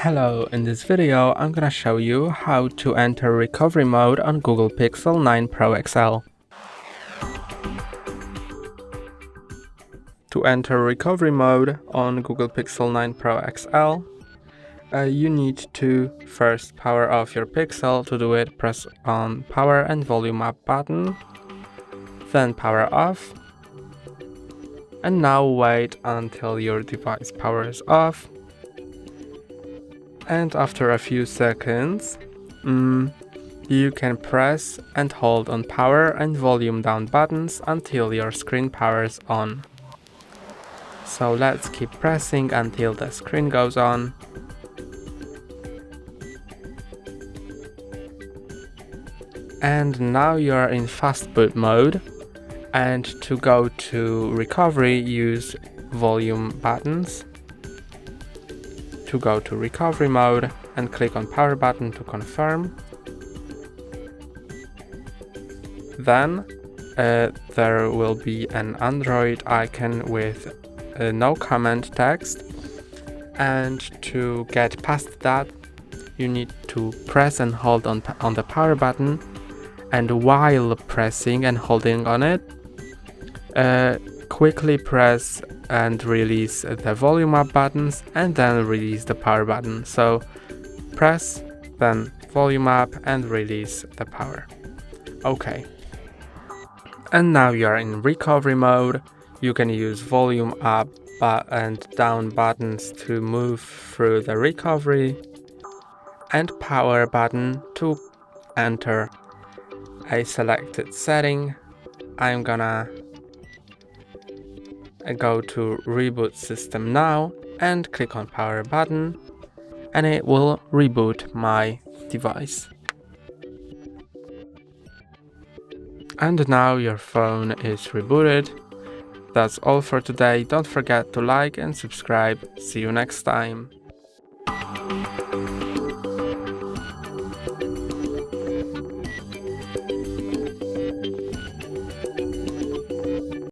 Hello, in this video I'm gonna show you how to enter recovery mode on Google Pixel 9 Pro XL. To enter recovery mode on Google Pixel 9 Pro XL, you need to first power off your Pixel. To do it, press on power and volume up button, then power off, and now wait until your device powers off. And after a few seconds, you can press and hold on power and volume down buttons until your screen powers on. So let's keep pressing until the screen goes on. And now you're in fast boot mode, and to go to recovery, use volume buttons. To go to recovery mode and click on power button to confirm. Then there will be an Android icon with no comment text, and to get past that you need to press and hold on the power button, and while pressing and holding on it, quickly press and release the volume up buttons and then release the power button. So press, then volume up and release the power. Okay. And now you are in recovery mode. You can use volume up and down buttons to move through the recovery, and power button to enter a selected setting. I'm gonna go to reboot system now and click on power button, and it will reboot my device. And now your phone is rebooted. That's all for today. Don't forget to like and subscribe. See you next time.